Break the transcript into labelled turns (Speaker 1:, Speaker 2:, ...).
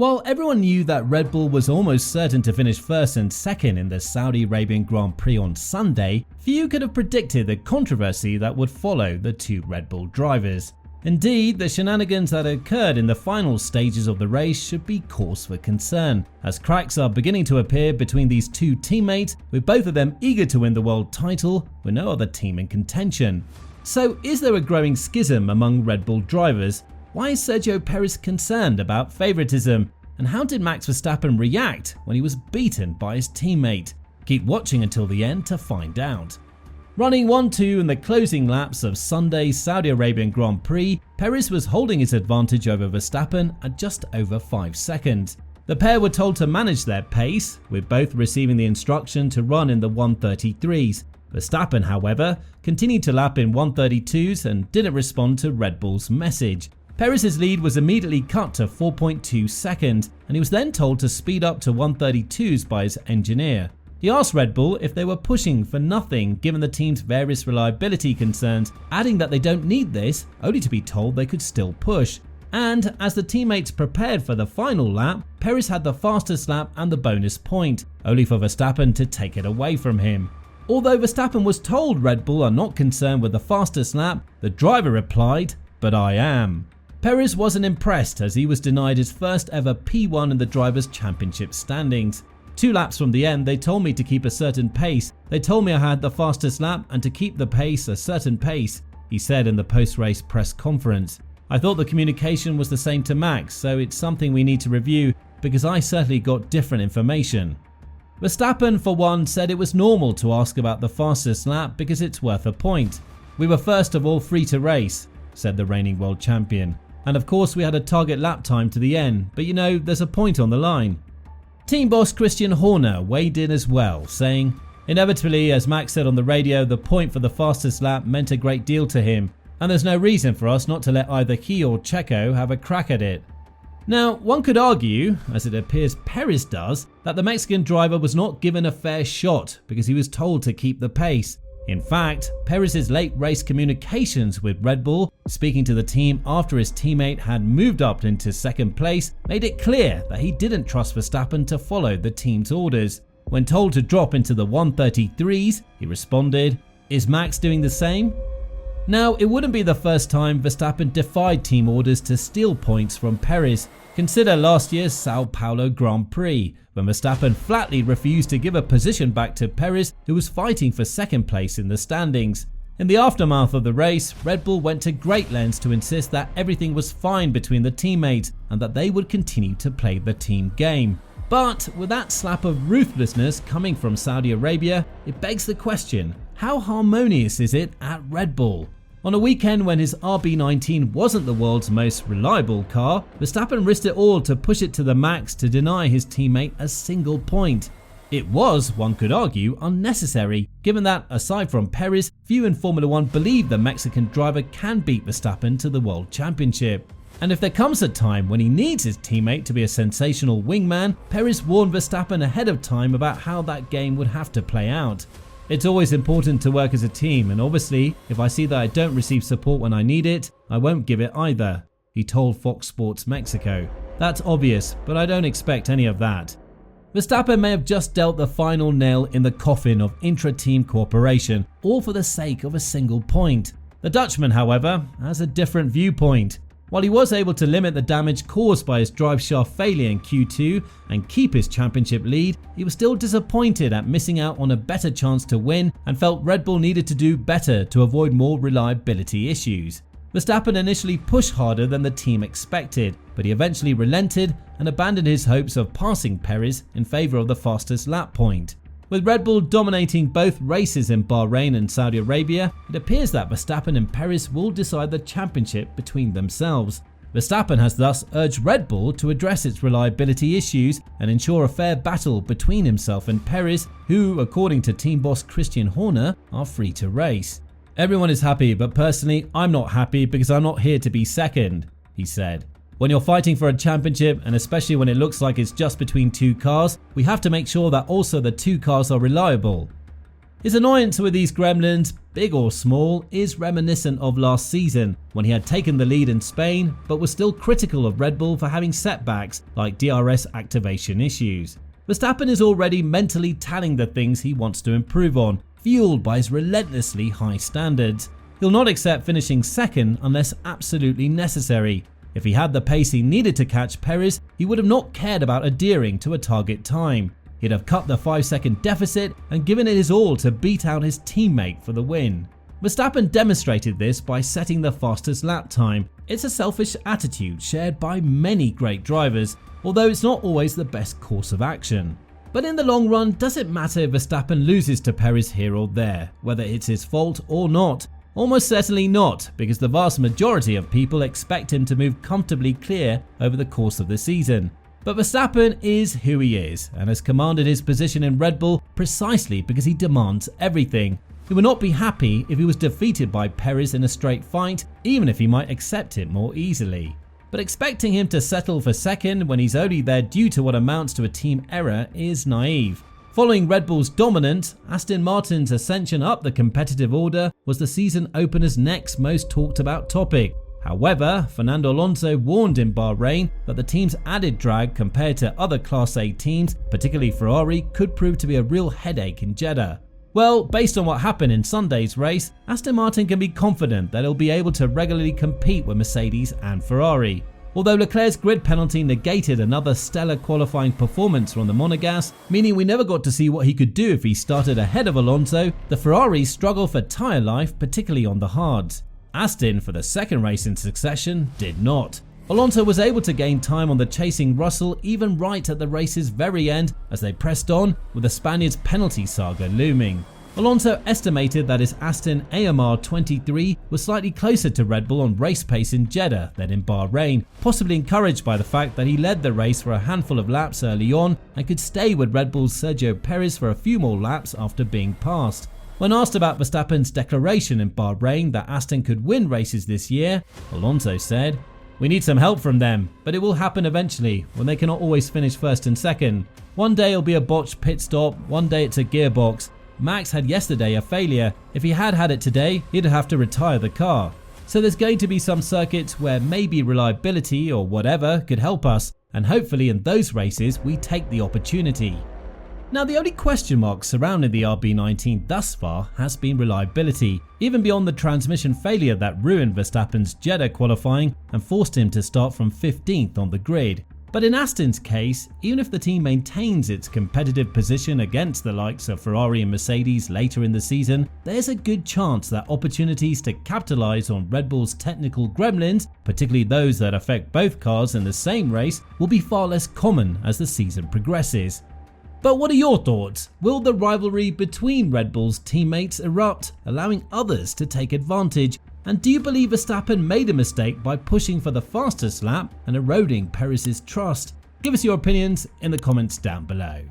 Speaker 1: While everyone knew that Red Bull was almost certain to finish first and second in the Saudi Arabian Grand Prix on Sunday, few could have predicted the controversy that would follow the two Red Bull drivers. Indeed, the shenanigans that occurred in the final stages of the race should be cause for concern, as cracks are beginning to appear between these two teammates, with both of them eager to win the world title with no other team in contention. So is there a growing schism among Red Bull drivers? Why is Sergio Perez concerned about favouritism? And how did Max Verstappen react when he was beaten by his teammate? Keep watching until the end to find out. Running 1-2 in the closing laps of Sunday's Saudi Arabian Grand Prix, Perez was holding his advantage over Verstappen at just over 5 seconds. The pair were told to manage their pace, with both receiving the instruction to run in the 133s. Verstappen, however, continued to lap in 132s and didn't respond to Red Bull's message. Perez's lead was immediately cut to 4.2 seconds, and he was then told to speed up to 132s by his engineer. He asked Red Bull if they were pushing for nothing given the team's various reliability concerns, adding that they don't need this, only to be told they could still push. And as the teammates prepared for the final lap, Perez had the fastest lap and the bonus point, only for Verstappen to take it away from him. Although Verstappen was told Red Bull are not concerned with the fastest lap, the driver replied, "But I am." Perez wasn't impressed as he was denied his first ever P1 in the Drivers' Championship standings. 2 laps from the end, they told me to keep a certain pace. They told me I had the fastest lap and to keep the pace a certain pace, he said in the post-race press conference. I thought the communication was the same to Max, so it's something we need to review because I certainly got different information. Verstappen, for one, said it was normal to ask about the fastest lap because it's worth a point. We were first of all free to race, said the reigning world champion. And of course we had a target lap time to the end, but there's a point on the line. Team boss Christian Horner weighed in as well, saying, "Inevitably, as Max said on the radio, the point for the fastest lap meant a great deal to him, and there's no reason for us not to let either he or Checo have a crack at it." Now, one could argue, as it appears Perez does, that the Mexican driver was not given a fair shot because he was told to keep the pace. In fact, Perez's late race communications with Red Bull, speaking to the team after his teammate had moved up into second place, made it clear that he didn't trust Verstappen to follow the team's orders. When told to drop into the 133s, he responded, "Is Max doing the same?" Now, it wouldn't be the first time Verstappen defied team orders to steal points from Perez. Consider last year's Sao Paulo Grand Prix, when Verstappen flatly refused to give a position back to Perez, who was fighting for second place in the standings. In the aftermath of the race, Red Bull went to great lengths to insist that everything was fine between the teammates and that they would continue to play the team game. But with that slap of ruthlessness coming from Saudi Arabia, it begs the question, how harmonious is it at Red Bull? On a weekend when his RB19 wasn't the world's most reliable car, Verstappen risked it all to push it to the max to deny his teammate a single point. It was, one could argue, unnecessary, given that, aside from Perez, few in Formula 1 believe the Mexican driver can beat Verstappen to the World Championship. And if there comes a time when he needs his teammate to be a sensational wingman, Perez warned Verstappen ahead of time about how that game would have to play out. It's always important to work as a team, and obviously, if I see that I don't receive support when I need it, I won't give it either, he told Fox Sports Mexico. That's obvious, but I don't expect any of that. Verstappen may have just dealt the final nail in the coffin of intra-team cooperation, all for the sake of a single point. The Dutchman, however, has a different viewpoint. While he was able to limit the damage caused by his drive shaft failure in Q2 and keep his championship lead, he was still disappointed at missing out on a better chance to win and felt Red Bull needed to do better to avoid more reliability issues. Verstappen initially pushed harder than the team expected, but he eventually relented and abandoned his hopes of passing Perez in favour of the fastest lap point. With Red Bull dominating both races in Bahrain and Saudi Arabia, it appears that Verstappen and Perez will decide the championship between themselves. Verstappen has thus urged Red Bull to address its reliability issues and ensure a fair battle between himself and Perez, who, according to team boss Christian Horner, are free to race. "Everyone is happy, but personally, I'm not happy because I'm not here to be second," he said. "When you're fighting for a championship, and especially when it looks like it's just between two cars, we have to make sure that also the two cars are reliable." His annoyance with these gremlins, big or small, is reminiscent of last season when he had taken the lead in Spain but was still critical of Red Bull for having setbacks like DRS activation issues. Verstappen is already mentally tallying the things he wants to improve on, fueled by his relentlessly high standards. He'll not accept finishing second unless absolutely necessary. If he had the pace he needed to catch Perez, he would have not cared about adhering to a target time. He'd have cut the 5-second deficit and given it his all to beat out his teammate for the win. Verstappen demonstrated this by setting the fastest lap time. It's a selfish attitude shared by many great drivers, although it's not always the best course of action. But in the long run, does it matter if Verstappen loses to Perez here or there, whether it's his fault or not? Almost certainly not, because the vast majority of people expect him to move comfortably clear over the course of the season. But Verstappen is who he is and has commanded his position in Red Bull precisely because he demands everything. He would not be happy if he was defeated by Perez in a straight fight, even if he might accept it more easily. But expecting him to settle for second when he's only there due to what amounts to a team error is naive. Following Red Bull's dominance, Aston Martin's ascension up the competitive order was the season opener's next most talked about topic. However, Fernando Alonso warned in Bahrain that the team's added drag compared to other Class A teams, particularly Ferrari, could prove to be a real headache in Jeddah. Well, based on what happened in Sunday's race, Aston Martin can be confident that he'll be able to regularly compete with Mercedes and Ferrari. Although Leclerc's grid penalty negated another stellar qualifying performance from the Monegasque, meaning we never got to see what he could do if he started ahead of Alonso, the Ferraris struggle for tyre life, particularly on the hards. Aston, for the second race in succession, did not. Alonso was able to gain time on the chasing Russell even right at the race's very end as they pressed on, with the Spaniard's penalty saga looming. Alonso estimated that his Aston AMR 23 was slightly closer to Red Bull on race pace in Jeddah than in Bahrain, possibly encouraged by the fact that he led the race for a handful of laps early on and could stay with Red Bull's Sergio Perez for a few more laps after being passed. When asked about Verstappen's declaration in Bahrain that Aston could win races this year, Alonso said, "We need some help from them, but it will happen eventually when they cannot always finish first and second. One day it'll be a botched pit stop, one day it's a gearbox. Max had yesterday a failure. If he had had it today, he'd have to retire the car. So there's going to be some circuits where maybe reliability or whatever could help us, and hopefully in those races we take the opportunity." Now, the only question mark surrounding the RB19 thus far has been reliability, even beyond the transmission failure that ruined Verstappen's Jeddah qualifying and forced him to start from 15th on the grid. But in Aston's case, even if the team maintains its competitive position against the likes of Ferrari and Mercedes later in the season, there's a good chance that opportunities to capitalise on Red Bull's technical gremlins, particularly those that affect both cars in the same race, will be far less common as the season progresses. But what are your thoughts? Will the rivalry between Red Bull's teammates erupt, allowing others to take advantage? And do you believe Verstappen made a mistake by pushing for the fastest lap and eroding Perez's trust? Give us your opinions in the comments down below.